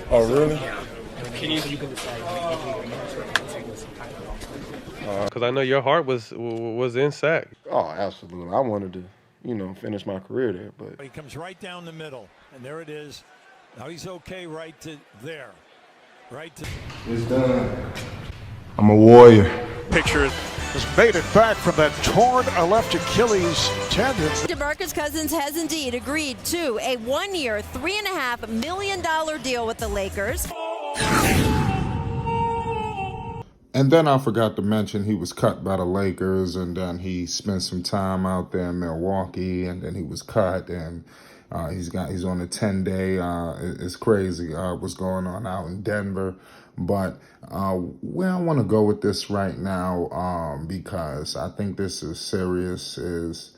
Oh, really? Yeah. Can you can decide Because I know your heart was in Sac. Oh, absolutely. I wanted to, finish my career there, but He comes right down the middle, and there it is. Now he's okay right to there. Right to... it's done. I'm a warrior. Picture has made it back from that torn left Achilles tendon. Demarcus Cousins has indeed agreed to a 1-year, $3.5 million deal with the Lakers. And then I forgot to mention he was cut by the Lakers, and then he spent some time out there in Milwaukee, and then he was cut, and he's on a 10-day. It's crazy what's going on out in Denver, but where I want to go with this right now, because I think this is serious, is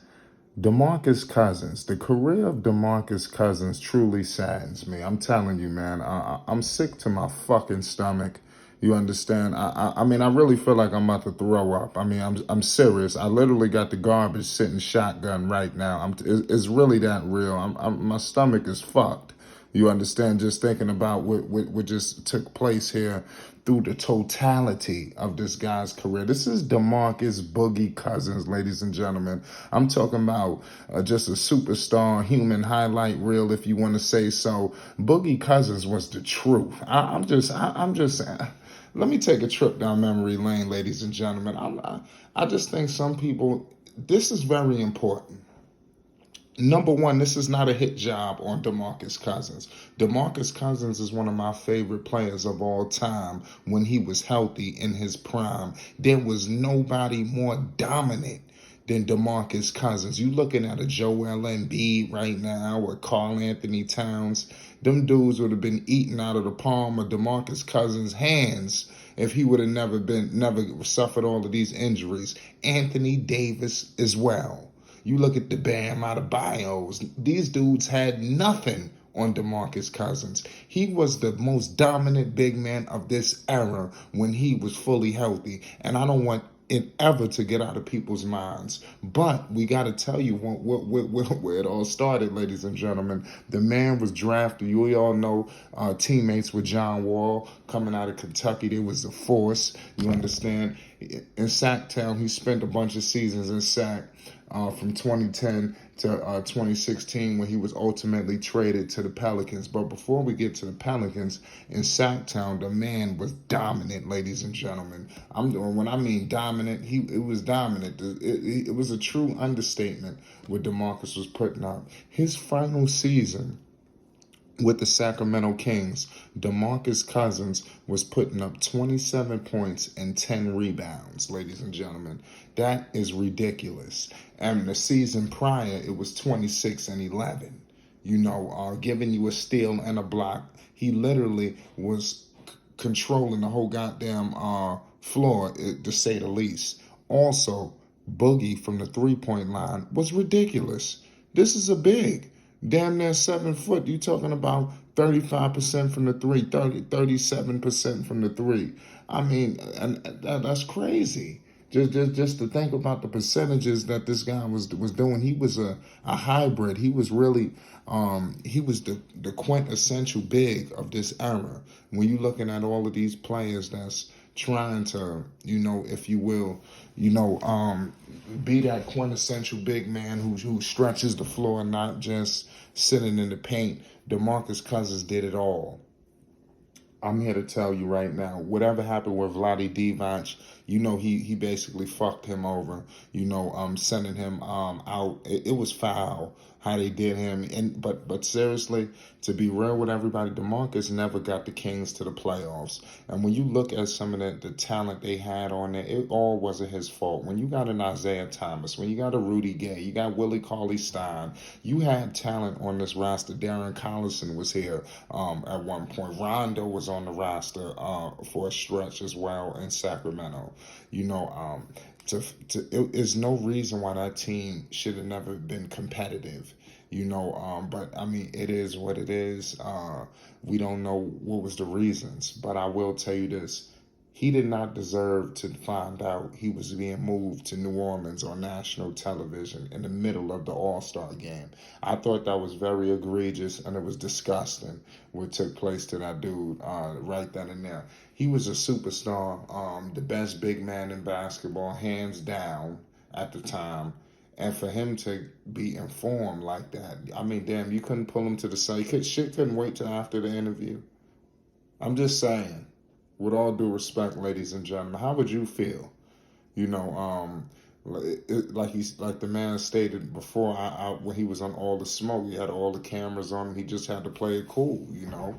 Demarcus Cousins. The career of Demarcus Cousins truly saddens me. I'm telling you, man. I'm sick to my fucking stomach. You understand? I mean, I really feel like I'm about to throw up. I mean, I'm serious. I literally got the garbage sitting shotgun right now. It's really that real. My stomach is fucked. You understand? Just thinking about what just took place here through the totality of this guy's career. This is Demarcus Boogie Cousins, ladies and gentlemen. I'm talking about just a superstar human highlight reel, if you want to say so. Boogie Cousins was the truth. I'm just. Let me take a trip down memory lane, ladies and gentlemen. I just think some people. This is very important. Number one, this is not a hit job on Demarcus Cousins. Demarcus Cousins is one of my favorite players of all time when he was healthy in his prime. There was nobody more dominant than Demarcus Cousins. You looking at a Joel Embiid right now or Karl Anthony Towns. Them dudes would have been eaten out of the palm of Demarcus Cousins' hands if he would have never suffered all of these injuries. Anthony Davis as well. You look at the Bam Adebayos. These dudes had nothing on Demarcus Cousins. He was the most dominant big man of this era when he was fully healthy. And I don't want it ever to get out of people's minds. But we got to tell you where it all started, ladies and gentlemen. The man was drafted. You all know teammates with John Wall coming out of Kentucky. There was a force. You understand? In Sacktown, he spent a bunch of seasons in Sac. From 2010 to 2016 when he was ultimately traded to the Pelicans. But before we get to the Pelicans, in Sacktown, the man was dominant, ladies and gentlemen. When I mean dominant, it was dominant. It was a true understatement what DeMarcus was putting up. His final season with the Sacramento Kings, Demarcus Cousins was putting up 27 points and 10 rebounds, ladies and gentlemen. That is ridiculous. And the season prior, it was 26 and 11. Giving you a steal and a block. He literally was controlling the whole goddamn floor, to say the least. Also, Boogie from the three-point line was ridiculous. This is a big. Damn near 7 foot. You talking about 35% from the three, 37% from the three. I mean, and that's crazy. Just to think about the percentages that this guy was doing. He was a hybrid. He was really he was the quintessential big of this era. When you're looking at all of these players that's trying to, if you will, be that quintessential big man who stretches the floor, not just sitting in the paint. DeMarcus Cousins did it all. I'm here to tell you right now, whatever happened with Vlade Divac, he basically fucked him over, sending him out. It was foul how they did him. But seriously, to be real with everybody, DeMarcus never got the Kings to the playoffs. And when you look at some of the talent they had on there, it all wasn't his fault. When you got an Isaiah Thomas, when you got a Rudy Gay, you got Willie Cauley-Stein, you had talent on this roster. Darren Collison was here at one point. Rondo was on the roster for a stretch as well in Sacramento. There's no reason why that team should have never been competitive. But I mean, it is what it is. We don't know what was the reasons, but I will tell you this. He did not deserve to find out he was being moved to New Orleans on national television in the middle of the All-Star game. I thought that was very egregious, and it was disgusting what took place to that dude right then and there. He was a superstar, the best big man in basketball, hands down, at the time. And for him to be informed like that, I mean, damn, you couldn't pull him to the side. Shit couldn't wait till after the interview. I'm just saying. With all due respect, ladies and gentlemen, how would you feel? You know, like the man stated before, when he was on All the Smoke, he had all the cameras on him. He just had to play it cool, you know.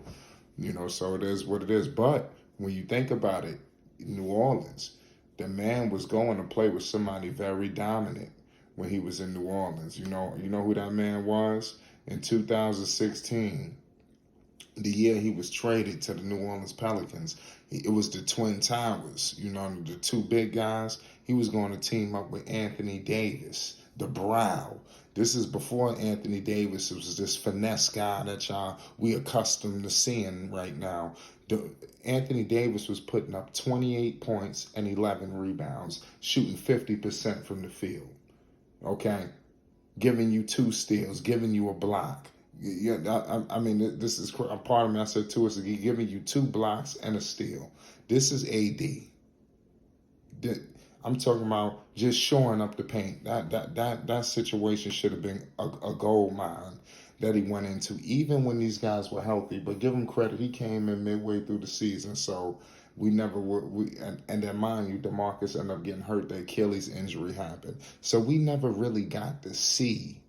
So it is what it is. But when you think about it, New Orleans, the man was going to play with somebody very dominant when he was in New Orleans. You know who that man was? In 2016. The year he was traded to the New Orleans Pelicans, it was the Twin Towers, the two big guys. He was going to team up with Anthony Davis, the Brow. This is before Anthony Davis was this finesse guy that we accustomed to seeing right now. Anthony Davis was putting up 28 points and 11 rebounds, shooting 50% from the field, okay? Giving you 2 steals, giving you a block. Yeah, I mean, this is a part of me. I said too, is giving you 2 blocks and a steal. This is AD. I'm talking about just shoring up the paint. That situation should have been a gold mine that he went into, even when these guys were healthy. But give him credit, he came in midway through the season, so we never were. And then mind you, Demarcus ended up getting hurt. The Achilles injury happened, so we never really got to see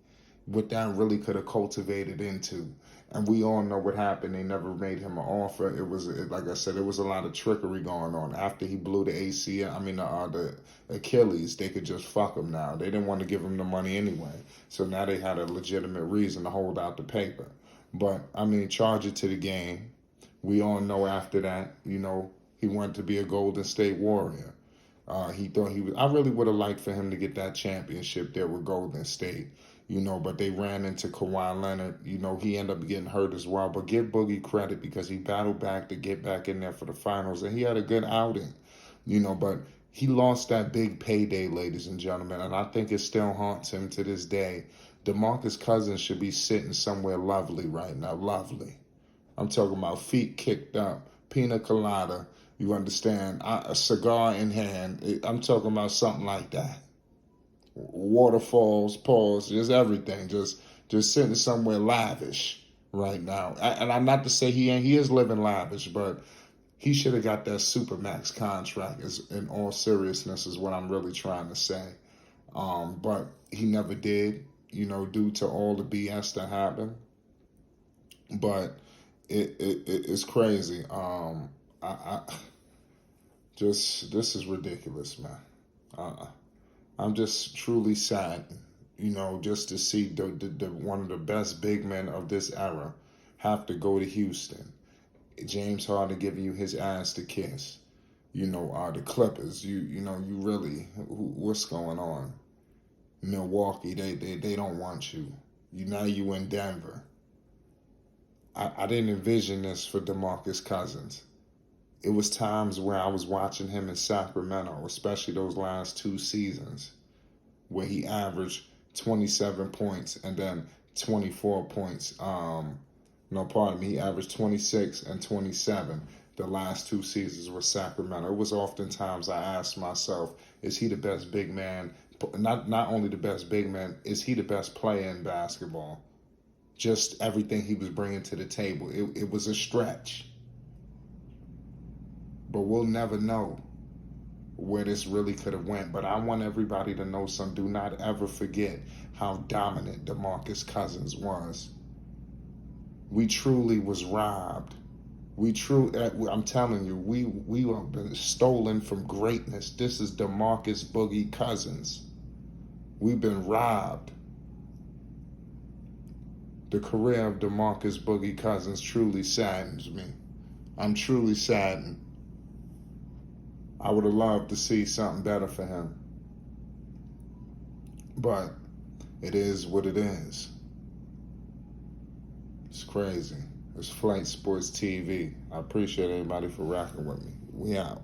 what that really could have cultivated into. And we all know what happened. They never made him an offer. Like I said, it was a lot of trickery going on. After he blew the the Achilles, they could just fuck him now. They didn't want to give him the money anyway. So now they had a legitimate reason to hold out the paper. But, I mean, charge it to the game. We all know after that, he wanted to be a Golden State Warrior. He thought he was. I really would have liked for him to get that championship there with Golden State. But they ran into Kawhi Leonard. He ended up getting hurt as well. But give Boogie credit because he battled back to get back in there for the finals. And he had a good outing, but he lost that big payday, ladies and gentlemen. And I think it still haunts him to this day. Demarcus Cousins should be sitting somewhere lovely right now. Lovely. I'm talking about feet kicked up, pina colada, you understand, a cigar in hand. I'm talking about something like that. Waterfalls, pause, just everything, just sitting somewhere lavish right now. And I'm not to say he is living lavish, but he should have got that Supermax contract. In all seriousness, is what I'm really trying to say. But he never did, due to all the BS that happened. But it's crazy. This is ridiculous, man. I'm just truly saddened, just to see the one of the best big men of this era have to go to Houston. James Harden giving you his ass to kiss. The Clippers, you really, what's going on? Milwaukee, they don't want you. Now you in Denver. I didn't envision this for Demarcus Cousins. It was times where I was watching him in Sacramento, especially those last 2 seasons, where he averaged 27 points and then 24 points. He averaged 26 and 27 the last 2 seasons with Sacramento. It was oftentimes I asked myself, is he the best big man? Not only the best big man, is he the best player in basketball? Just everything he was bringing to the table. It was a stretch. But we'll never know where this really could have went. But I want everybody to know something. Do not ever forget how dominant Demarcus Cousins was. We truly was robbed. I'm telling you, we have been stolen from greatness. This is Demarcus Boogie Cousins. We've been robbed. The career of Demarcus Boogie Cousins truly saddens me. I'm truly saddened. I would have loved to see something better for him. But it is what it is. It's crazy. It's Flight Sports TV. I appreciate everybody for rocking with me. We out.